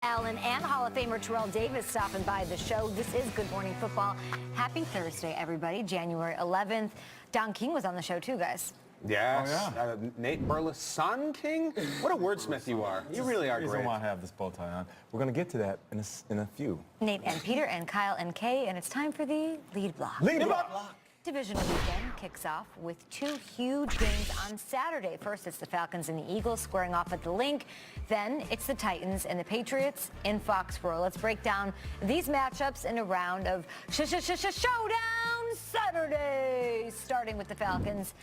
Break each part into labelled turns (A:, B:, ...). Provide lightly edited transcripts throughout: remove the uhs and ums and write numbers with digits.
A: Allen and Hall of Famer Terrell Davis stopping by the show. This is Good Morning Football. Happy Thursday, everybody. January 11th. Don King was on the show too, guys.
B: Yes. Oh, yeah. Nate Burleson King? What a wordsmith you are. You really are great.
C: Reason why I have this bow tie on. We're going to get to that in a few.
A: Nate and Peter and Kyle and Kay, and it's time for the lead block.
C: Lead block.
A: Divisional weekend kicks off with two huge games on Saturday. First, it's the Falcons and the Eagles squaring off at the Link. Then it's the Titans and the Patriots in Foxborough. Let's break down these matchups in a round of Showdown Saturday, starting with the Falcons.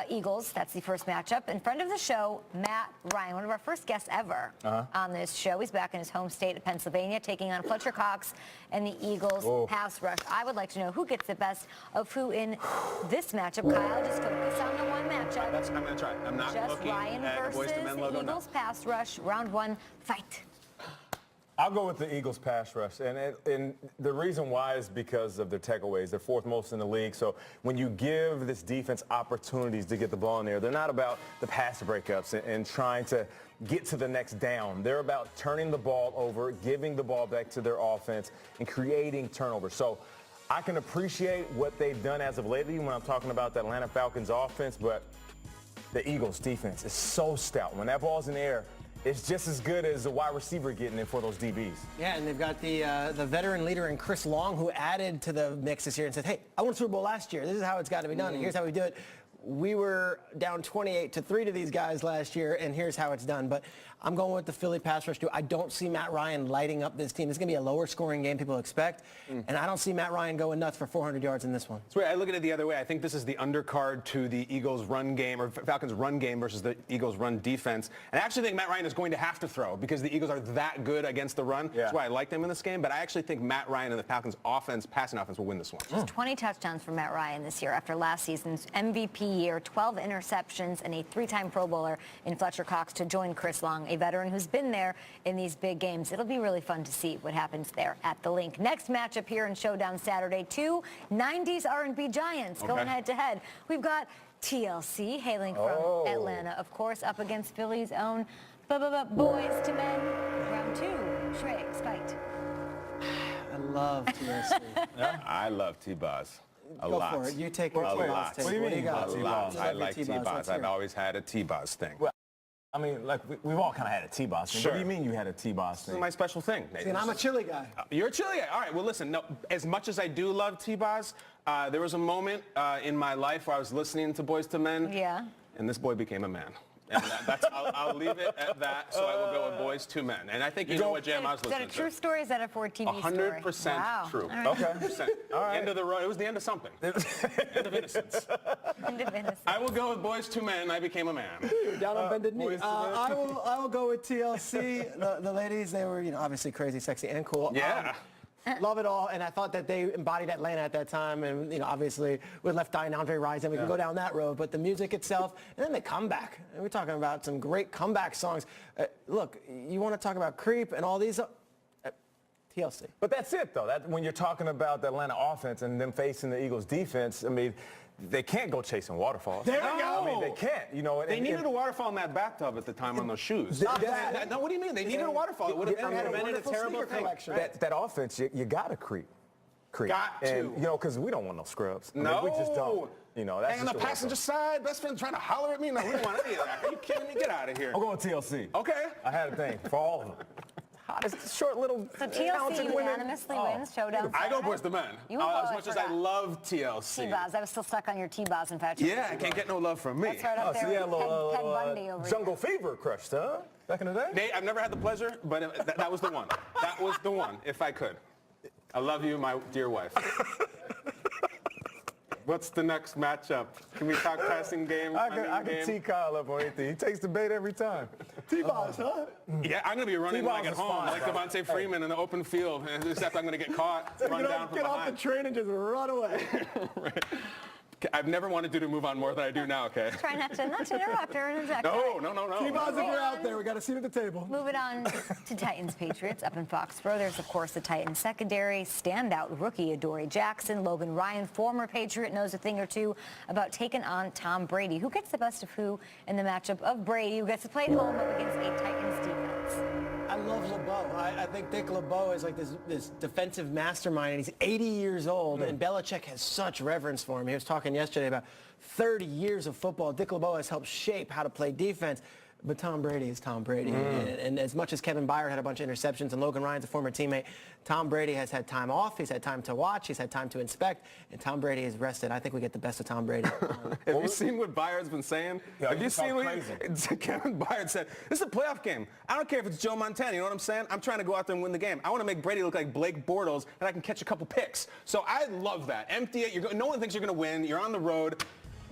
A: Eagles, that's the first matchup. In front of the show, Matt Ryan, one of our first guests ever on this show. He's back in his home state of Pennsylvania, taking on Fletcher Cox and the Eagles pass rush. I would like to know who gets the best of who in this matchup. Kyle, just focus on the one matchup.
B: I'm going to try. I'm not
A: just
B: looking
A: Ryan
B: at
A: versus
B: Boys to Men logo.
A: the Eagles pass rush, round one, fight.
C: I'll go with the Eagles pass rush, and the reason why is because of their takeaways. They're fourth most in the league, so when you give this defense opportunities to get the ball in there, they're not about the pass breakups and trying to get to the next down. They're about turning the ball over, giving the ball back to their offense, and creating turnovers. So I can appreciate what they've done as of lately when I'm talking about the Atlanta Falcons offense, but the Eagles defense is so stout. When that ball's in the air, it's just as good as the wide receiver getting it for those DBs.
D: Yeah, and they've got the veteran leader in Chris Long, who added to the mix this year and said, hey, I won a Super Bowl last year. This is how it's got to be done, and here's how we do it. We were down 28-3 to these guys last year, and here's how it's done. But I'm going with the Philly pass rush, too. I don't see Matt Ryan lighting up this team. It's going to be a lower-scoring game people expect, and I don't see Matt Ryan going nuts for 400 yards in this one.
B: It's weird. I look at it the other way. I think this is the undercard to the Eagles' run game, or Falcons' run game versus the Eagles' run defense. And I actually think Matt Ryan is going to have to throw because the Eagles are that good against the run. Yeah. That's why I like them in this game. But I actually think Matt Ryan and the Falcons' passing offense, will win this one.
A: Just 20 touchdowns for Matt Ryan this year after last season's MVP year, 12 interceptions, and a three-time Pro Bowler in Fletcher Cox to join Chris Long, a veteran who's been there in these big games. It'll be really fun to see what happens there at the Link. Next matchup here in Showdown Saturday, two 90s R&B giants going head-to-head. We've got TLC, hailing from Atlanta, of course, up against Philly's own Boys to Men. Round two, Shregs, fight.
D: I love TLC.
B: I love T-Boz. A
D: Go
B: lot.
D: for it. You take it.
B: A lot.
D: What do you mean?
B: A lot. I like T-Boz. I've always had a T-Boz thing.
C: Well, I mean, like, we've all kind of had a T-Boz thing.
B: Sure.
C: What do you mean you had a T-Boz
B: This
C: thing?
B: is my special thing.
D: See, and I'm a chili guy.
B: You're a chili guy. All right, well, listen, no, as much as I do love T-Boz, there was a moment in my life where I was listening to Boys to Men.
A: Yeah.
B: And this boy became a man. And I'll leave it at that, so I will go with Boys to Men. And I think you know what jam I was listening to.
A: Is that a true story or is that a 14 story?
B: 100% true.
A: Right.
C: Okay.
B: 100%. All right. End of the road. It was the end of something. End of innocence.
A: End of innocence.
B: I will go with Boys to Men. I became a man.
D: Down on bended knee. I will go with TLC. The ladies, they were, obviously crazy, sexy, and cool.
B: Yeah.
D: Love it all, and I thought that they embodied Atlanta at that time, and obviously with Left Eye and Andre Rison, we can go down that road. But the music itself, and then the comeback, and we're talking about some great comeback songs. Look, you want to talk about Creep and all these. TLC.
C: But that's it, though. When you're talking about the Atlanta offense and them facing the Eagles defense, I mean, they can't go chasing waterfalls.
B: There we go.
C: I mean, they can't.
B: They needed a waterfall in that bathtub at the time on those shoes.
D: Not bad.
B: No, what do you mean? They needed a waterfall. It would have prevented a terrible thing.
C: That offense, you got to creep.
B: Got to.
C: And, because we don't want no scrubs. I mean,
B: No.
C: we just don't. That's
B: Hang on the passenger side, best friend trying to holler at me. No, we don't want any of that. Are you kidding me? Get out of here.
C: I'm going TLC.
B: Okay.
C: I had a thing for all of them. Hottest, short little
A: So TLC unanimously wins Showdown.
B: I go Boys to Men. As much as I love TLC.
A: T-Boz. I was still stuck on your T-Boz infatuation.
B: Yeah, I can't get no love from me.
A: That's right up there.
C: So you had a little
A: Ted Bundy over
C: Jungle Fever crushed, huh? Back in the day?
B: Nate, I've never had the pleasure, but that was the one. That was the one, if I could. I love you, my dear wife. What's the next matchup? Can we talk passing game?
C: I can tee Kyle up on anything. He takes the bait every time.
D: T-Boz, huh?
B: Yeah, I'm going to be running when I get
C: T-Boz is
B: home,
C: fine,
B: like
C: bro.
B: Devontae Freeman in the open field, except I'm going to get caught, run down from
D: Get off
B: behind.
D: the train and just run away.
B: Right. I've never wanted you to move on more than I do now, okay?
A: Try not to interrupt her.
B: No.
D: T-Boz, if you're out there, we got a seat at the table.
A: Moving on to Titans Patriots up in Foxborough. There's, of course, the Titans secondary. Standout rookie Adoree Jackson. Logan Ryan, former Patriot, knows a thing or two about taking on Tom Brady. Who gets the best of who in the matchup of Brady, who gets to play at home up against a Titans defense?
D: I love LeBeau. I think Dick LeBeau is like this defensive mastermind, and he's 80 years old, and Belichick has such reverence for him. He was talking yesterday about 30 years of football. Dick LeBeau has helped shape how to play defense. But Tom Brady is Tom Brady. And as much as Kevin Byard had a bunch of interceptions and Logan Ryan's a former teammate, Tom Brady has had time off. He's had time to watch. He's had time to inspect. And Tom Brady is rested. I think we get the best of Tom Brady.
B: Have you seen what Byard's been saying?
C: Yeah,
B: Have you seen what Kevin Byard said? This is a playoff game. I don't care if it's Joe Montana. You know what I'm saying? I'm trying to go out there and win the game. I want to make Brady look like Blake Bortles, and I can catch a couple picks. So I love that. Empty it. No one thinks you're going to win. You're on the road.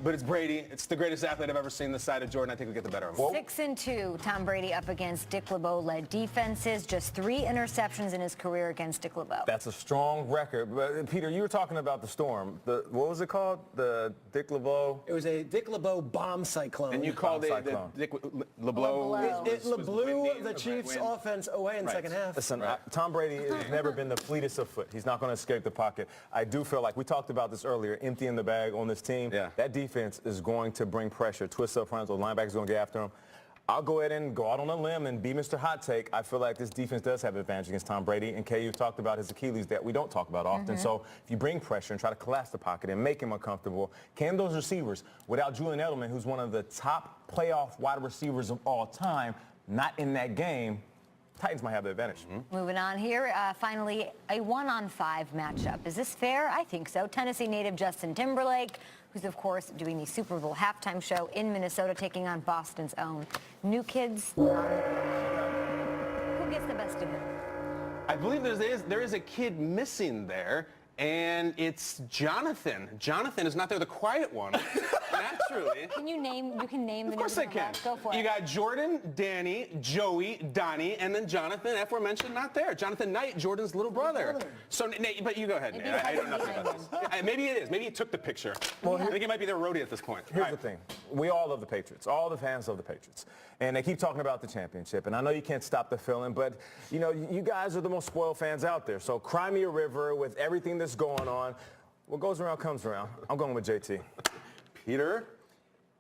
B: But it's Brady. It's the greatest athlete I've ever seen this side of Jordan. I think we get the better of him.
A: 6-2, Tom Brady up against Dick LeBeau-led defenses. Just 3 interceptions in his career against Dick LeBeau.
C: That's a strong record. But Peter, you were talking about the storm. What was it called? The Dick LeBeau?
D: It was a Dick LeBeau bomb cyclone.
B: And you called it the Dick LeBeau.
D: It blew the Chiefs' offense away in the second half.
C: Listen, Tom Brady has never been the fleetest of foot. He's not going to escape the pocket. I do feel like we talked about this earlier, emptying the bag on this team.
B: Yeah.
C: That defense is going to bring pressure. Twist up fronts, those linebackers going to get after him. I'll go ahead and go out on a limb and be Mr. Hot Take. I feel like this defense does have an advantage against Tom Brady. And Kay, you've talked about his Achilles that we don't talk about often. So if you bring pressure and try to collapse the pocket and make him uncomfortable, can those receivers, without Julian Edelman, who's one of the top playoff wide receivers of all time, not in that game, Titans might have the advantage.
A: Moving on here, finally, a 1-on-5 matchup. Is this fair? I think so. Tennessee native Justin Timberlake, who's, of course, doing the Super Bowl halftime show in Minnesota, taking on Boston's own New Kids. Who gets the best of it?
B: I believe there is a kid missing there, and it's Jonathan. Jonathan is not there, the quiet one. Naturally.
A: Can you name the
B: Of course I can.
A: Go for it.
B: You got Jordan, Danny, Joey, Donnie, and then Jonathan, aforementioned, not there. Jonathan Knight, Jordan's little brother. So, Nate, but you go ahead, Nate. I don't know nothing about this. Maybe it is. Maybe he took the picture. Well, I think it might be their roadie at this point.
C: Here's the thing. We all love the Patriots. All the fans love the Patriots. And they keep talking about the championship. And I know you can't stop the feeling, but, you know, you guys are the most spoiled fans out there. So cry me a river with everything that's going on. What goes around comes around. I'm going with JT.
B: Peter?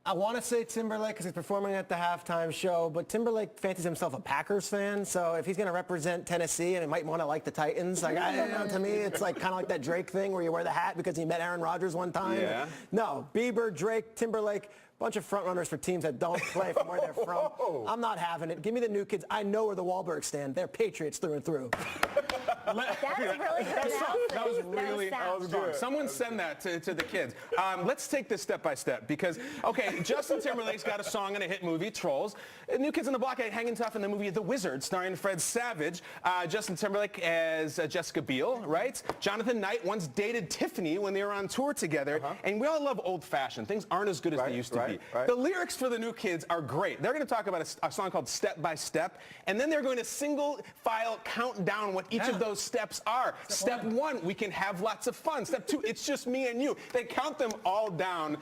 D: I want to say Timberlake because he's performing at the halftime show, but Timberlake fancies himself a Packers fan, so if he's going to represent Tennessee and he might want to like the Titans, like to me it's like kind of like that Drake thing where you wear the hat because he met Aaron Rodgers one time.
B: Yeah.
D: No, Bieber, Drake, Timberlake, bunch of front runners for teams that don't play from where they're from. I'm not having it. Give me the New Kids. I know where the Wahlbergs stand. They're Patriots through and through.
A: That's really good.
B: That was good. Someone send that to the kids. Let's take this step by step because, okay, Justin Timberlake's got a song in a hit movie, Trolls. New Kids on the Block hanging tough in the movie The Wizard, starring Fred Savage. Justin Timberlake as Jessica Biel, right? Jonathan Knight once dated Tiffany when they were on tour together. And we all love old-fashioned. Things aren't as good as they used to be. The lyrics for the New Kids are great. They're going to talk about a song called Step by Step, and then they're going to single file count down what each of those steps are. Step 1, we can have lots of fun. Step 2, it's just me and you. They count them all down.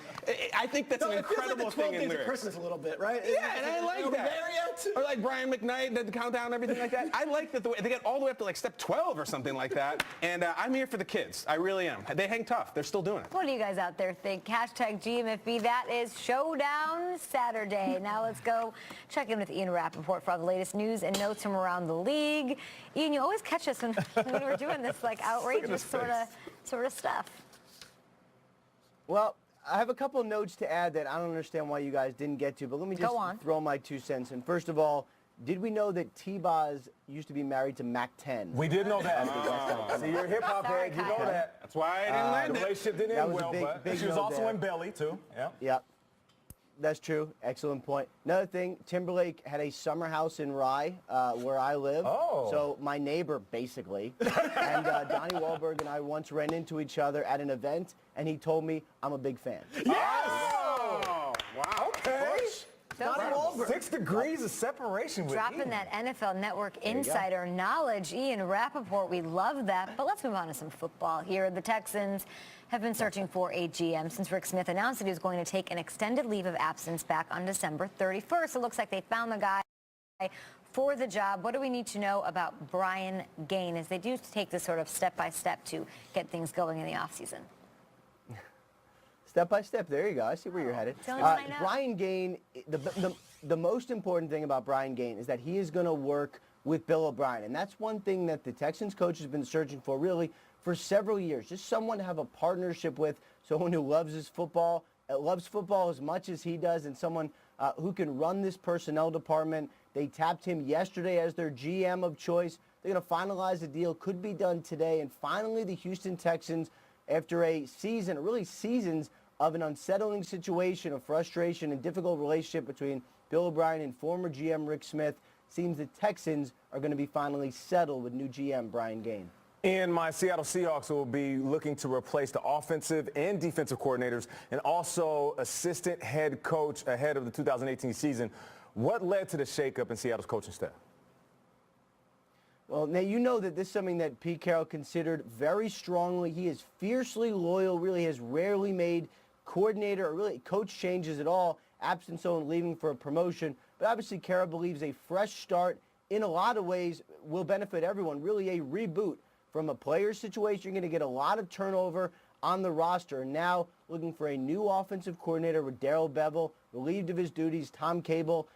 B: I think that's an incredible thing in lyrics.
D: Christmas a little bit, right?
B: Yeah, and I like that. Or like Brian McKnight, the countdown and everything like that. I like that they get all the way up to like step 12 or something like that. And I'm here for the kids. I really am. They hang tough. They're still doing it.
A: What do you guys out there think? Hashtag GMFB. That is Showdown Saturday. Now let's go check in with Ian Rappaport for all the latest news and notes from around the league. Ian, you always catch us when we're doing this like outrageous sort of stuff.
E: Well, I have a couple notes to add that I don't understand why you guys didn't get to, but let me just throw my 2 cents in. First of all, did we know that T-Boz used to be married to Mac 10?
C: We did know that. See, you're a hip-hop head. You know that.
B: That's why I didn't land
C: the
B: it.
C: relationship didn't end well, but she was also in Belly, too.
E: Yep. That's true. Excellent point. Another thing, Timberlake had a summer house in Rye, where I live.
C: Oh.
E: So my neighbor, basically. And Donnie Wahlberg and I once ran into each other at an event, and he told me I'm a big fan.
C: Yes! Oh, wow. Okay. 6 degrees of separation with
A: Dropping
C: Ian.
A: that NFL Network insider knowledge. Ian Rappaport, we love that. But let's move on to some football here. The Texans have been searching for a GM since Rick Smith announced that he was going to take an extended leave of absence back on December 31st. It looks like they found the guy for the job. What do we need to know about Brian Gaine as they do take this sort of step-by-step to get things going in the offseason?
E: Step by step. There you go. I see where you're headed. Brian Gaine, the most important thing about Brian Gaine is that he is going to work with Bill O'Brien. And that's one thing that the Texans coach has been searching for really for several years. Just someone to have a partnership with, someone who loves his football, loves football as much as he does, and someone who can run this personnel department. They tapped him yesterday as their GM of choice. They're going to finalize the deal. Could be done today. And finally, the Houston Texans, after a season, really seasons of an unsettling situation of frustration and difficult relationship between Bill O'Brien and former GM Rick Smith, seems the Texans are going to be finally settled with new GM Brian Gaine.
C: And my Seattle Seahawks will be looking to replace the offensive and defensive coordinators and also assistant head coach ahead of the 2018 season. What led to the shakeup in Seattle's coaching staff?
E: Well, now you know that this is something that Pete Carroll considered very strongly. He is fiercely loyal, really has rarely made coordinator or really coach changes at all, absent someone leaving for a promotion. But obviously Carroll believes a fresh start in a lot of ways will benefit everyone, really a reboot. From a player situation, you're going to get a lot of turnover on the roster. And now looking for a new offensive coordinator with Darrell Bevell, relieved of his duties, Tom Cable,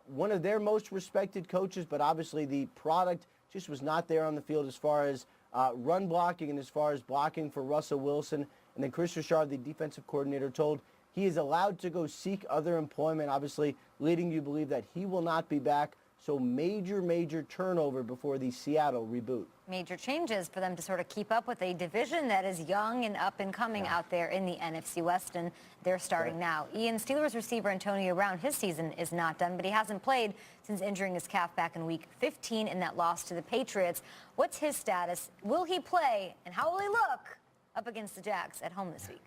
E: one of their most respected coaches, but obviously the product just was not there on the field as far as run blocking and as far as blocking for Russell Wilson. And then Chris Richard, the defensive coordinator, told he is allowed to go seek other employment, obviously leading you to believe that he will not be back. So major turnover before the Seattle reboot.
A: Major changes for them to sort of keep up with a division that is young and up and coming out there in the NFC West, and they're starting now. Ian, Steelers receiver Antonio Brown, his season is not done, but he hasn't played since injuring his calf back in Week 15 in that loss to the Patriots. What's his status? Will he play, and how will he look up against the Jags at home this week?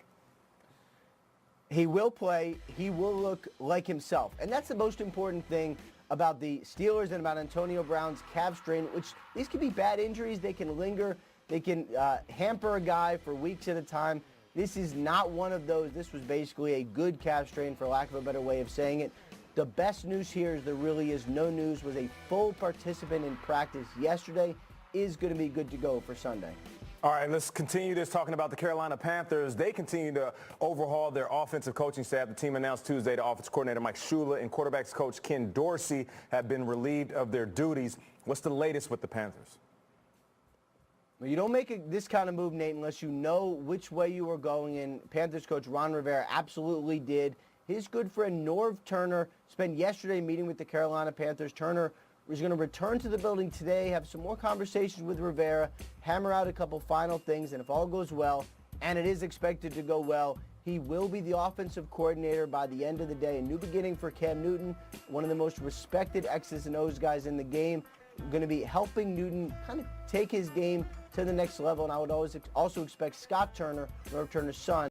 E: He will play. He will look like himself, and that's the most important thing about the Steelers and about Antonio Brown's calf strain, which these can be bad injuries. They can linger. They can hamper a guy for weeks at a time. This is not one of those. This was basically a good calf strain, for lack of a better way of saying it. The best news here is there really is no news. Was a full participant in practice yesterday. Is going to be good to go for Sunday.
C: All right, let's continue this talking about the Carolina Panthers. They continue to overhaul their offensive coaching staff. The team announced Tuesday the offensive coordinator Mike Shula and quarterbacks coach Ken Dorsey have been relieved of their duties. What's the latest with the Panthers?
E: Well, you don't make this kind of move, Nate, unless you know which way you are going in. Panthers coach Ron Rivera absolutely did. His good friend Norv Turner spent yesterday meeting with the Carolina Panthers. Turner is going to return to the building today, have some more conversations with Rivera, hammer out a couple final things, and if all goes well, and it is expected to go well, he will be the offensive coordinator by the end of the day. A new beginning for Cam Newton, one of the most respected X's and O's guys in the game, going to be helping Newton kind of take his game to the next level, and I would also expect Scott Turner, Norv Turner's son,